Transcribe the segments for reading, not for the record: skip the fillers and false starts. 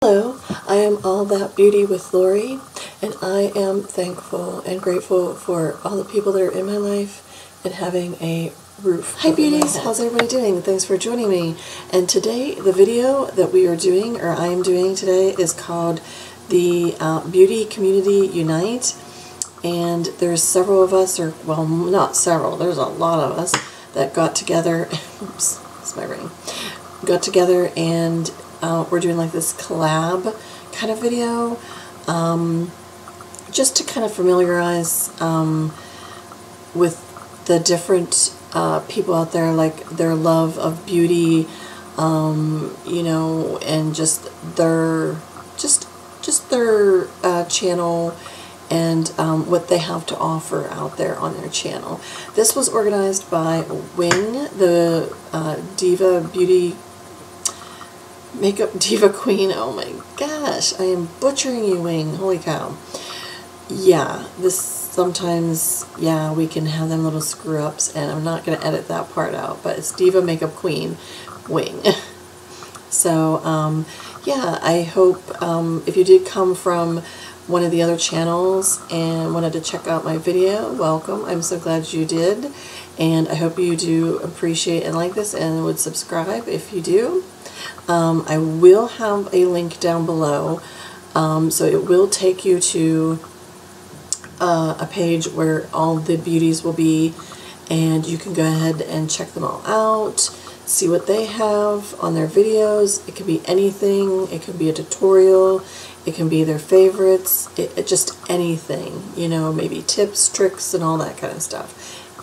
Hello, I am All That Beauty with Lori, and I am thankful and grateful for all the people that are in my life and having a roof. Hi beauties, how's everybody doing? Thanks for joining me. And today, the video that we are doing, or I am doing today, is called the Beauty Community Unite. And there's several of us, or well, not several, there's a lot of us that got together. Oops, that's my ring. Got together and we're doing like this collab kind of video, just to kind of familiarize with the different people out there, like their love of beauty, you know, and just their channel and what they have to offer out there on their channel. This was organized by Wing, the Makeup Diva Queen. Oh my gosh, I am butchering you, Wing. Holy cow. Yeah, this sometimes, yeah, we can have them little screw-ups, and I'm not going to edit that part out, but it's Diva Makeup Queen Wing. So, yeah, I hope if you did come from one of the other channels and wanted to check out my video, welcome. I'm so glad you did, and I hope you do appreciate and like this and would subscribe if you do. I will have a link down below, so it will take you to a page where all the beauties will be, and you can go ahead and check them all out, see what they have on their videos. It could be anything. It could be a tutorial. It can be their favorites. It just anything, you know, maybe tips, tricks, and all that kind of stuff.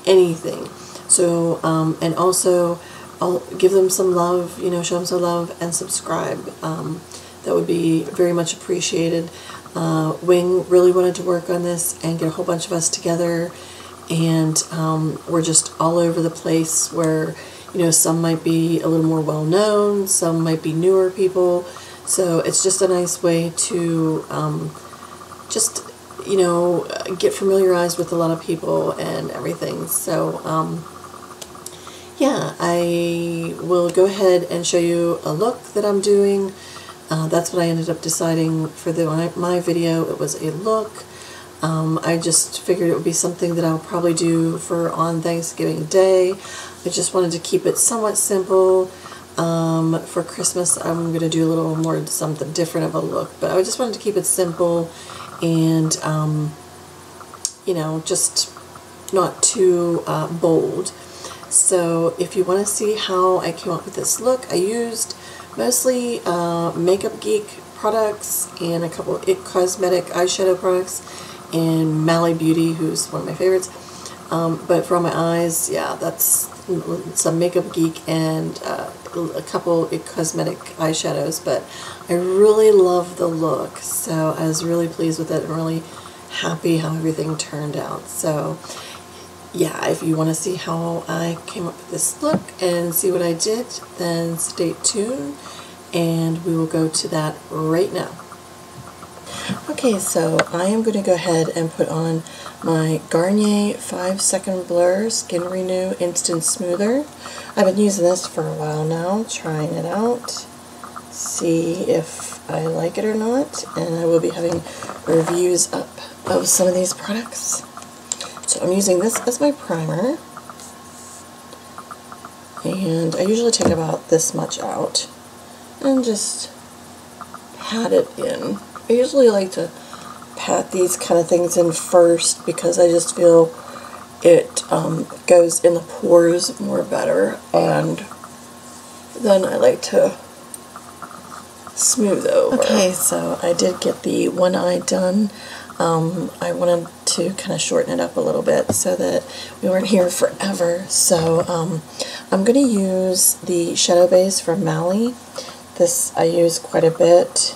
Anything. So, and also, I'll give them some love, you know, show them some love, and subscribe. That would be very much appreciated. Wing really wanted to work on this and get a whole bunch of us together, and we're just all over the place where, you know, some might be a little more well-known, some might be newer people, so it's just a nice way to just, you know, get familiarized with a lot of people and everything. So, yeah, I will go ahead and show you a look that I'm doing. That's what I ended up deciding for my video. It was a look. I just figured it would be something that I'll probably do for on Thanksgiving Day. I just wanted to keep it somewhat simple. For Christmas, I'm going to do a little more something different of a look, but I just wanted to keep it simple and, you know, just not too bold. So if you want to see how I came up with this look, I used mostly Makeup Geek products and a couple of IT Cosmetic eyeshadow products and Mally Beauty, who's one of my favorites. But for my eyes, yeah, that's some Makeup Geek and a couple IT Cosmetic eyeshadows. But I really love the look, so I was really pleased with it and really happy how everything turned out. So yeah, if you want to see how I came up with this look and see what I did, then stay tuned and we will go to that right now. Okay, so I am going to go ahead and put on my Garnier 5-Second Blur Skin Renew Instant Smoother. I've been using this for a while now, trying it out, see if I like it or not, and I will be having reviews up of some of these products. So I'm using this as my primer, and I usually take about this much out and just pat it in. I usually like to pat these kind of things in first because I just feel it goes in the pores more better, and then I like to smooth over. Okay, so I did get the one eye done. I wanted to kind of shorten it up a little bit so that we weren't here forever. So I'm going to use the shadow base from Mally. This I use quite a bit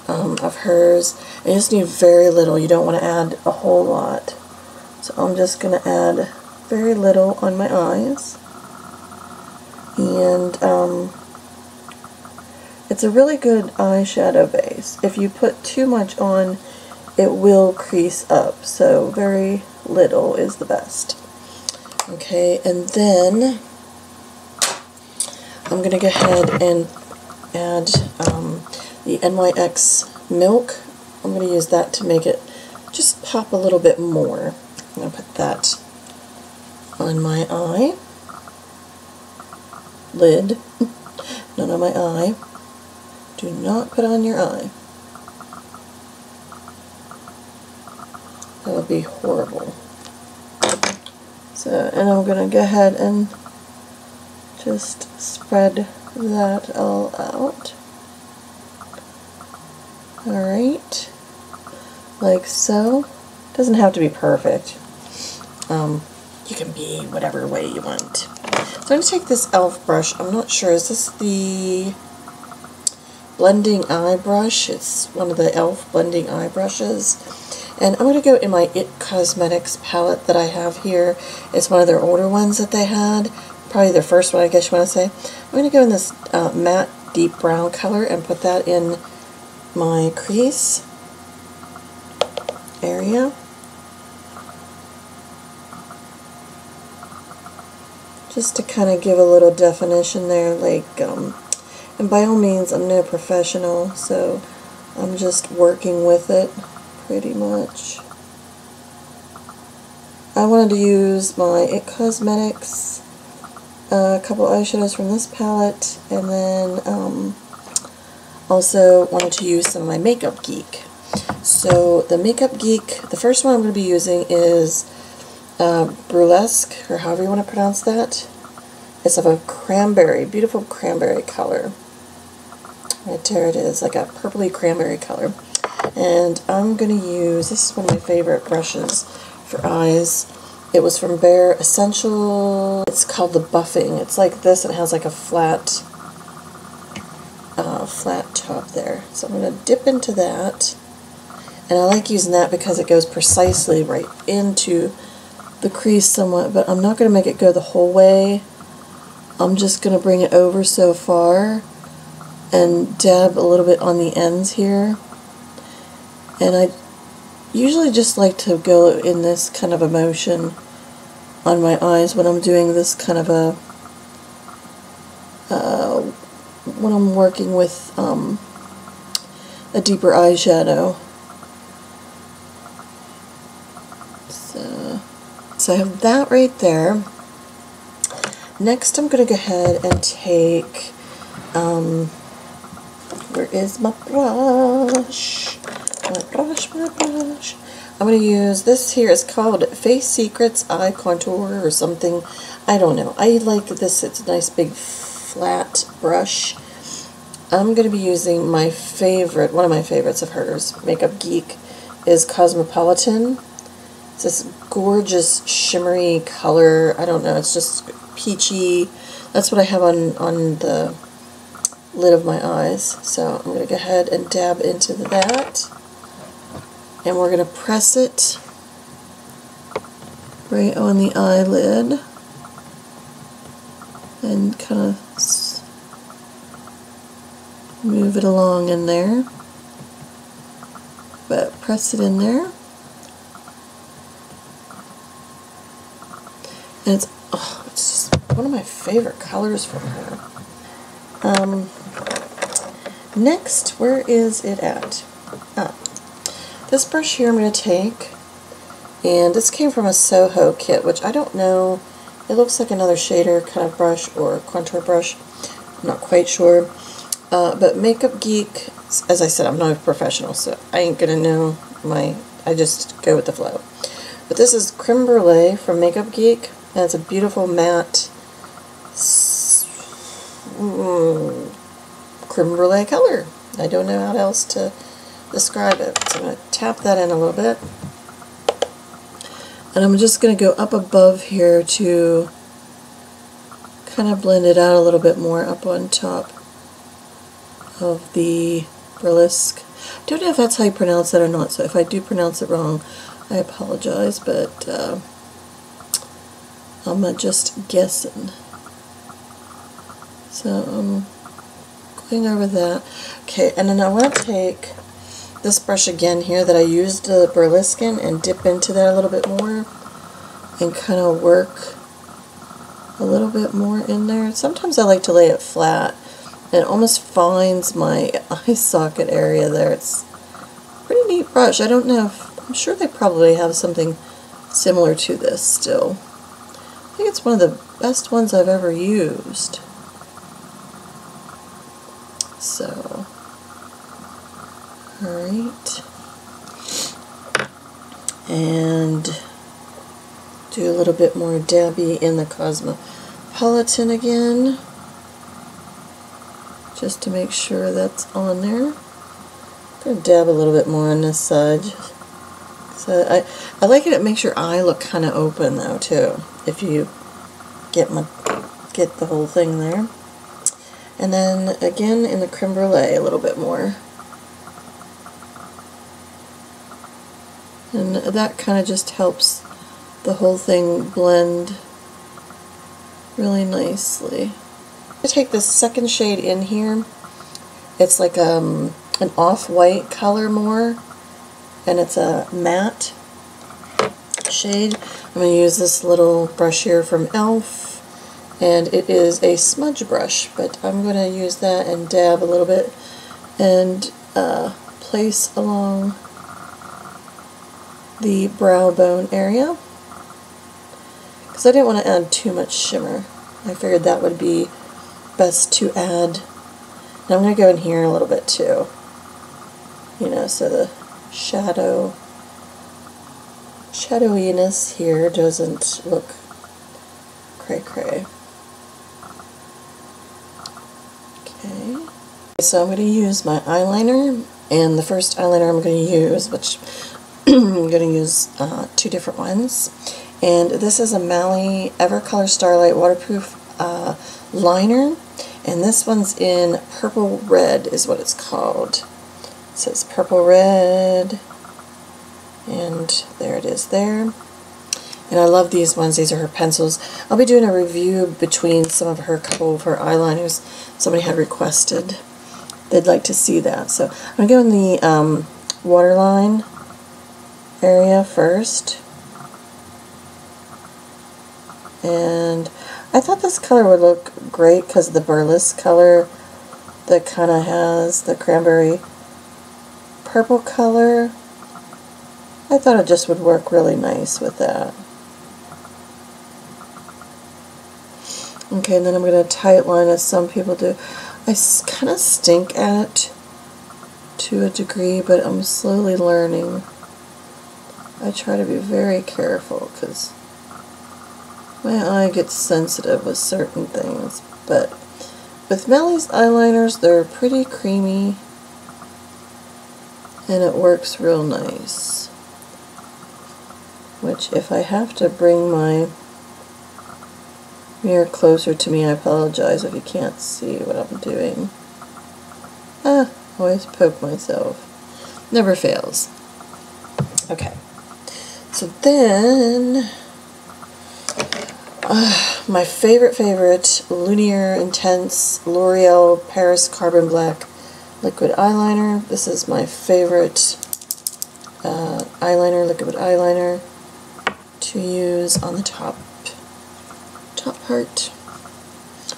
of hers. I just need very little. You don't want to add a whole lot. So I'm just going to add very little on my eyes. And it's a really good eyeshadow base. If you put too much on, it will crease up, so very little is the best. Okay, and then I'm going to go ahead and add the NYX Milk. I'm going to use that to make it just pop a little bit more. I'm going to put that on my eye lid, not on my eye. Do not put on your eye. That would be horrible. So, and I'm going to go ahead and just spread that all out. Alright, like so. Doesn't have to be perfect. You can be whatever way you want. So I'm going to take this e.l.f. brush. I'm not sure, is this the blending eye brush? It's one of the e.l.f. blending eye brushes. And I'm going to go in my It Cosmetics palette that I have here. It's one of their older ones that they had. Probably their first one, I guess you want to say. I'm going to go in this matte deep brown color and put that in my crease area. Just to kind of give a little definition there, like, and by all means, I'm no professional, so I'm just working with it, pretty much. I wanted to use my It Cosmetics, a couple eyeshadows from this palette, and then also wanted to use some of my Makeup Geek. So the Makeup Geek, the first one I'm going to be using is Burlesque, or however you want to pronounce that. It's of a cranberry, beautiful cranberry color. Right there it is, like a purpley cranberry color. And I'm going to use, this is one of my favorite brushes for eyes. It was from Bare Essential. It's called the Buffing. It's like this, and it has like a flat top there. So I'm going to dip into that. And I like using that because it goes precisely right into the crease somewhat, but I'm not going to make it go the whole way. I'm just going to bring it over so far and dab a little bit on the ends here. And I usually just like to go in this kind of a motion on my eyes when I'm doing this kind of a, when I'm working with a deeper eyeshadow. So I have that right there. Next I'm going to go ahead and take, where is my brush? My brush. I'm going to use this here. It's called Face Secrets Eye Contour or something. I don't know. I like this. It's a nice big flat brush. I'm going to be using my favorite, one of my favorites of hers, Makeup Geek, is Cosmopolitan. It's this gorgeous shimmery color. I don't know. It's just peachy. That's what I have on the lid of my eyes. So I'm going to go ahead and dab into that. And we're going to press it right on the eyelid and kind of move it along in there. But press it in there. And it's just one of my favorite colors from her. Next, where is it at? This brush here I'm going to take, and this came from a Soho kit, which I don't know, it looks like another shader kind of brush or contour brush, I'm not quite sure. But Makeup Geek, as I said, I'm not a professional, so I ain't going to know I just go with the flow. But this is Creme Brulee from Makeup Geek, and it's a beautiful matte creme brulee color. I don't know how else to describe it. So I'm going to tap that in a little bit. And I'm just going to go up above here to kind of blend it out a little bit more up on top of the burlesque. I don't know if that's how you pronounce that or not, so if I do pronounce it wrong, I apologize, but I'm just guessing. So I'm going over that. Okay, and then I want to take this brush again here that I used the burlesque in and dip into that a little bit more and kind of work a little bit more in there. Sometimes I like to lay it flat, and it almost finds my eye socket area there. It's a pretty neat brush. I don't know if, I'm sure they probably have something similar to this still. I think it's one of the best ones I've ever used. So, alright. And do a little bit more dabby in the Cosmopolitan again, just to make sure that's on there. I'm going to dab a little bit more on this side. So I like it, it makes your eye look kind of open though too, if you get the whole thing there. And then again in the creme brulee a little bit more. And that kind of just helps the whole thing blend really nicely. I take this second shade in here. It's like an off-white color more, and it's a matte shade. I'm going to use this little brush here from e.l.f. and it is a smudge brush, but I'm going to use that and dab a little bit and place along the brow bone area, because I didn't want to add too much shimmer. I figured that would be best to add. And I'm going to go in here a little bit too, you know, so the shadowiness here doesn't look cray-cray. Okay, so I'm going to use my eyeliner, and the first eyeliner I'm going to use, which I'm going to use two different ones, and this is a Mally Evercolor Starlight Waterproof liner, and this one's in Purple Red is what it's called. It says Purple Red, and there it is there. And I love these ones. These are her pencils. I'll be doing a review between a couple of her eyeliners. Somebody had requested they'd like to see that. So I'm going to go in the waterline area first. And I thought this color would look great because of the burlesque color that kind of has the cranberry purple color. I thought it just would work really nice with that. Okay, and then I'm going to tight line as some people do. I kind of stink at it to a degree, but I'm slowly learning. I try to be very careful because my eye gets sensitive with certain things. But with Mally's eyeliners, they're pretty creamy and it works real nice. Which, if I have to bring my mirror closer to me, I apologize if you can't see what I'm doing. Always poke myself. Never fails. Okay. So then, my favorite Lumiere Intense L'Oreal Paris Carbon Black liquid eyeliner. This is my favorite liquid eyeliner to use on the top part.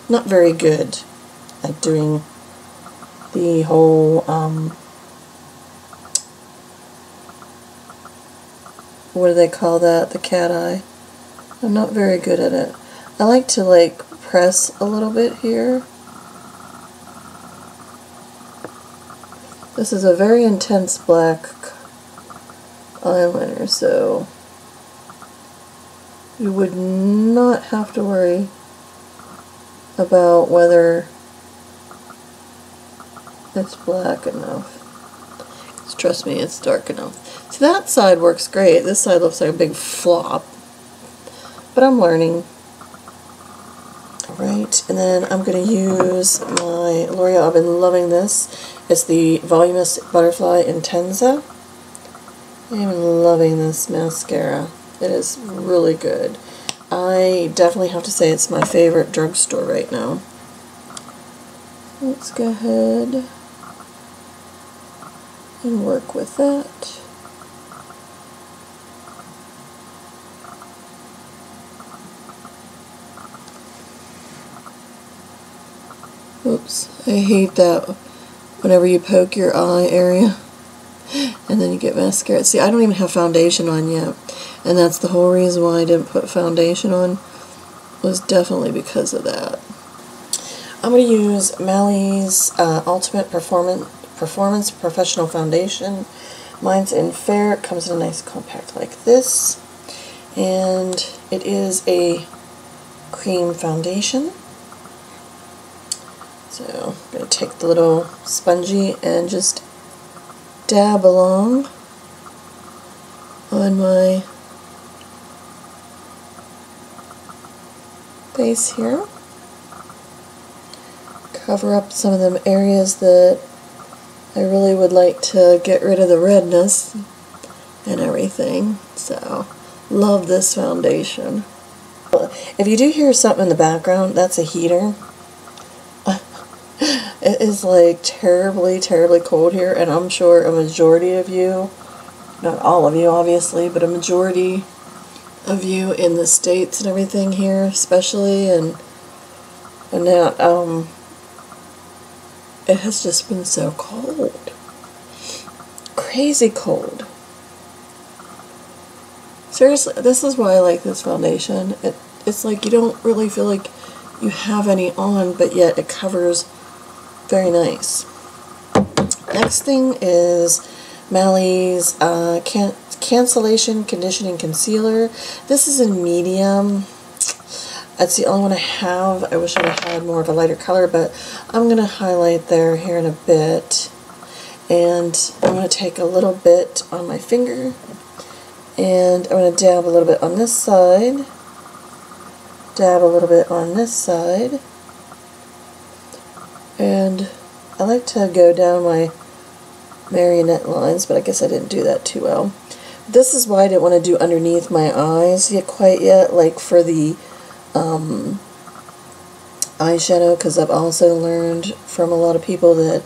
Not very good at doing the whole what do they call that? The cat eye. I'm not very good at it. I like to like press a little bit here. This is a very intense black eyeliner, so you would not have to worry about whether it's black enough. Just trust me, it's dark enough. So that side works great. This side looks like a big flop, but I'm learning. Alright, and then I'm going to use my L'Oreal. I've been loving this. It's the Voluminous Butterfly Intensa. I'm loving this mascara. It is really good. I definitely have to say it's my favorite drugstore right now. Let's go ahead and work with that. Oops, I hate that whenever you poke your eye area and then you get mascara. See, I don't even have foundation on yet, and that's the whole reason why I didn't put foundation on, was definitely because of that. I'm going to use Mally's Ultimate Performance Professional Foundation. Mine's in fair. It comes in a nice compact like this, and it is a cream foundation. So I'm going to take the little spongy and just dab along on my base here. Cover up some of them areas that I really would like to get rid of the redness and everything. So, love this foundation. If you do hear something in the background, that's a heater. It is like terribly, terribly cold here, and I'm sure a majority of you, not all of you obviously, but a majority of you in the States and everything here especially, and that, it has just been so cold. Crazy cold. Seriously, this is why I like this foundation. It's like you don't really feel like you have any on, but yet it covers very nice. Next thing is Mally's Cancellation Conditioning Concealer. This is in medium. That's the only one I have. I wish I would have had more of a lighter color, but I'm going to highlight there here in a bit. And I'm going to take a little bit on my finger, and I'm going to dab a little bit on this side, dab a little bit on this side, and I like to go down my marionette lines, but I guess I didn't do that too well. This is why I didn't want to do underneath my eyes quite yet, like for the eyeshadow, because I've also learned from a lot of people that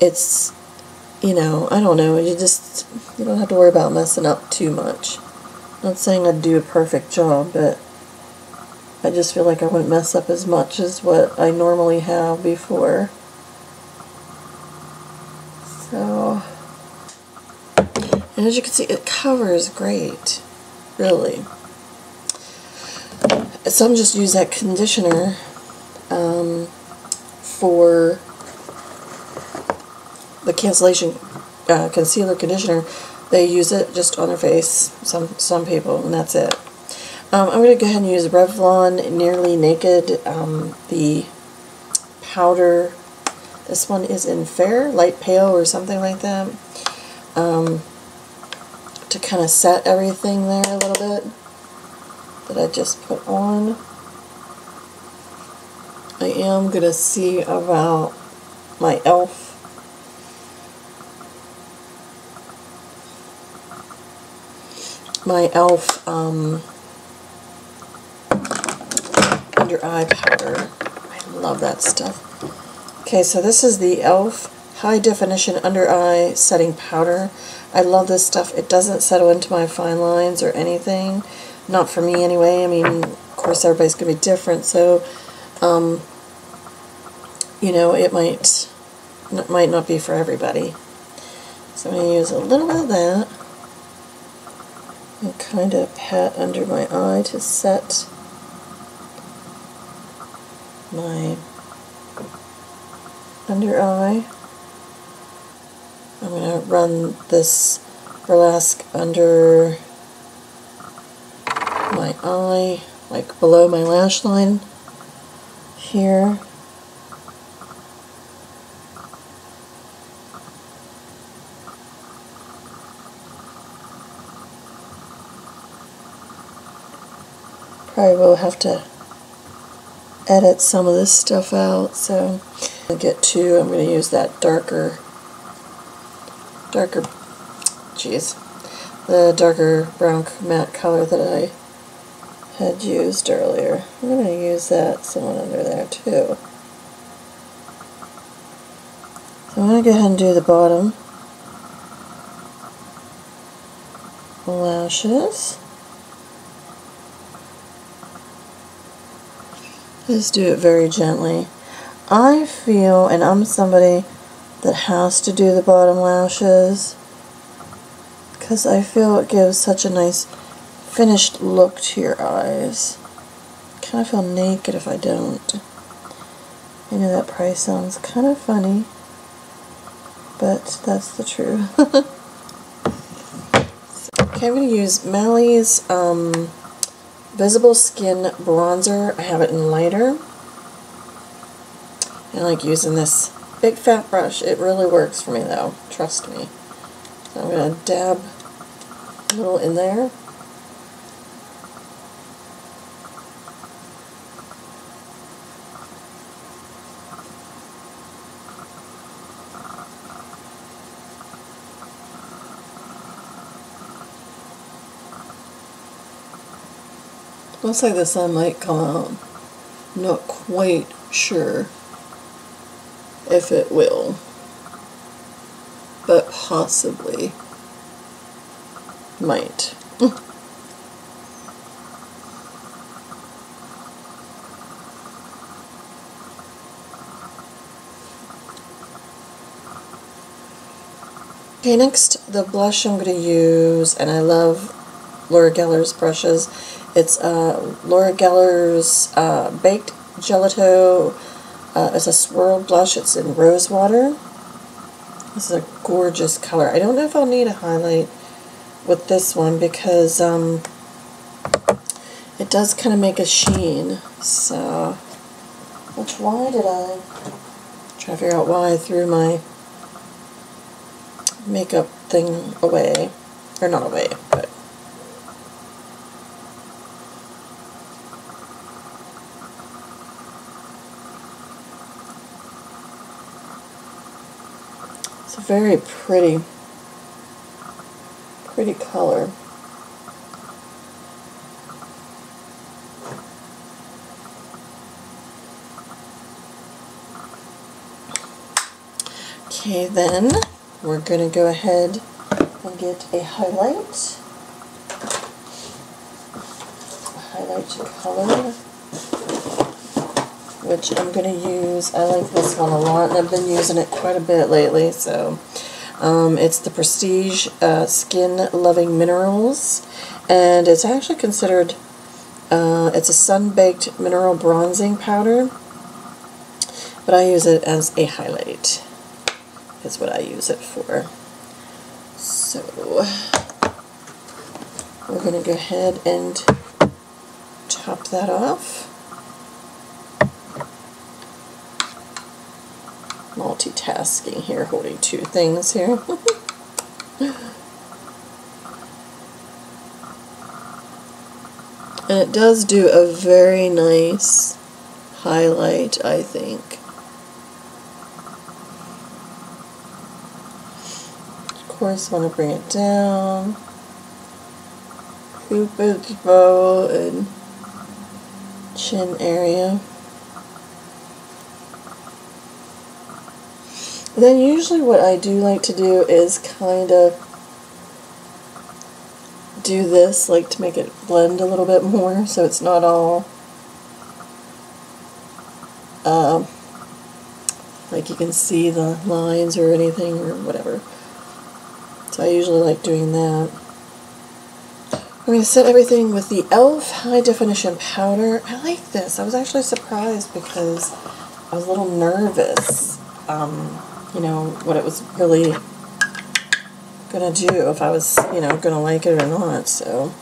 it's, you know, I don't know, you don't have to worry about messing up too much. Not saying I'd do a perfect job, but I just feel like I wouldn't mess up as much as what I normally have before. So, and as you can see, it covers great, really. So I'm just use that conditioner for the Cancellation Concealer Conditioner. They use it just on their face, some people, and that's it. I'm going to go ahead and use Revlon Nearly Naked, the powder. This one is in Fair, Light Pale, or something like that, to kind of set everything there a little bit that I just put on. I am going to see about my e.l.f. under eye powder. I love that stuff. Okay, so this is the e.l.f. High Definition Under Eye Setting Powder. I love this stuff. It doesn't settle into my fine lines or anything. Not for me anyway. I mean, of course everybody's going to be different, so you know, it might not be for everybody. So I'm going to use a little bit of that and kind of pat under my eye to set my under eye. I'm going to run this burlesque under my eye, like below my lash line here. Probably will have to edit some of this stuff out, so I'm going to use that darker, the darker brown matte color that I had used earlier. I'm going to use that somewhat under there too. So I'm going to go ahead and do the bottom lashes. Just do it very gently. I feel, and I'm somebody that has to do the bottom lashes, because I feel it gives such a nice finished look to your eyes. Kind of feel naked if I don't. I know that probably sounds kind of funny, but that's the truth. Okay, I'm going to use Mally's Visible Skin Bronzer. I have it in lighter. I like using this big fat brush. It really works for me though, trust me. So I'm going to dab a little in there. Looks like the sun might come out. I'm not quite sure if it will, but possibly might. Okay, next the blush I'm going to use, and I love Laura Geller's brushes. It's Laura Geller's Baked Gelato. It's a swirled blush. It's in rose water. This is a gorgeous color. I don't know if I'll need a highlight with this one because it does kind of make a sheen. So, which why did I try to figure out why I threw my makeup thing away, or not away, but it's a very pretty color. Okay, then we're going to go ahead and get a highlight color, which I'm going to use. I like this one a lot, and I've been using it quite a bit lately. So it's the Prestige Skin Loving Minerals, and it's actually considered, it's a sun-baked mineral bronzing powder, but I use it as a highlight, is what I use it for. So we're going to go ahead and top that off. Multitasking here, holding two things here. And it does do a very nice highlight, I think. Of course, want to bring it down. Cupid's bow and chin area. Then usually what I do like to do is kind of do this, like to make it blend a little bit more so it's not all like you can see the lines or anything or whatever. So I usually like doing that. I'm going to set everything with the e.l.f. High Definition Powder. I like this. I was actually surprised because I was a little nervous, you know, what it was really going to do, if I was, you know, going to like it or not. So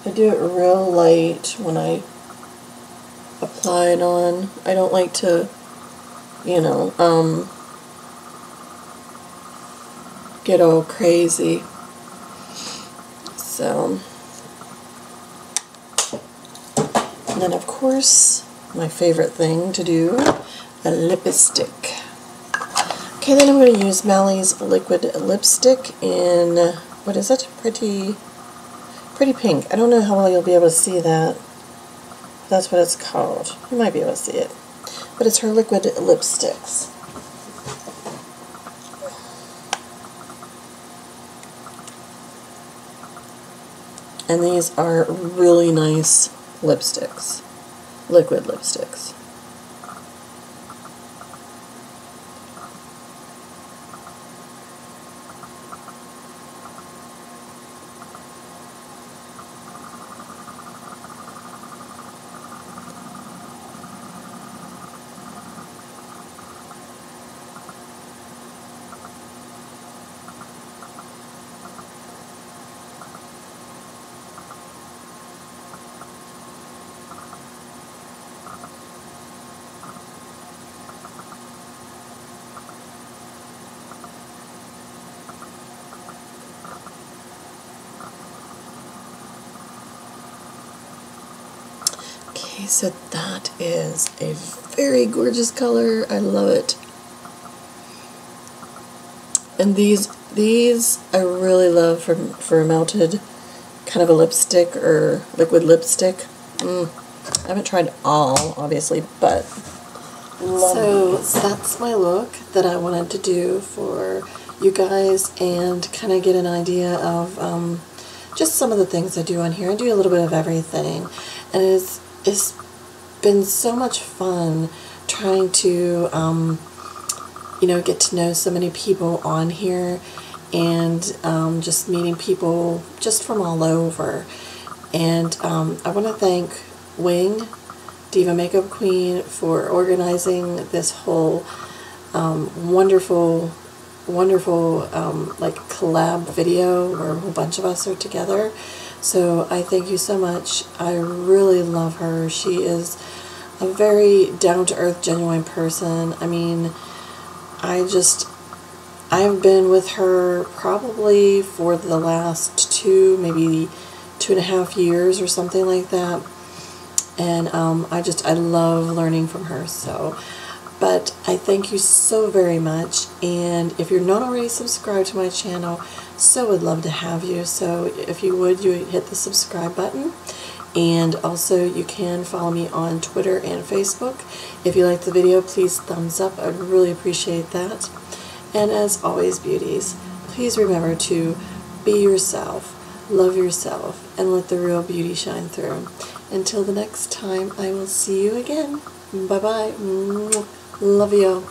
I do it real light when I apply it on. I don't like to, you know, get all crazy. So, and then of course my favorite thing to do, a lipstick. Okay, then I'm going to use Mally's liquid lipstick in, what is it? Pretty Pink. I don't know how well you'll be able to see that. That's what it's called. You might be able to see it. But it's her liquid lipsticks. And these are really nice lipsticks, liquid lipsticks. Okay, so that is a very gorgeous color. I love it. And these I really love for a melted kind of a lipstick or liquid lipstick. I haven't tried all, obviously, but so that's my look that I wanted to do for you guys and kind of get an idea of just some of the things I do on here. I do a little bit of everything, and it's been so much fun trying to you know, get to know so many people on here, and just meeting people just from all over. And I want to thank Wing, Diva Makeup Queen, for organizing this whole wonderful like collab video where a whole bunch of us are together. So I thank you so much. I really love her. She is a very down-to-earth, genuine person. I mean, I've been with her probably for the last maybe 2.5 years or something like that. And I love learning from her. So, but I thank you so very much. And if you're not already subscribed to my channel, so would love to have you. So if you would, you hit the subscribe button. And also you can follow me on Twitter and Facebook. If you liked the video, please thumbs up. I'd really appreciate that. And as always, beauties, please remember to be yourself, love yourself, and let the real beauty shine through. Until the next time, I will see you again. Bye-bye. Love you.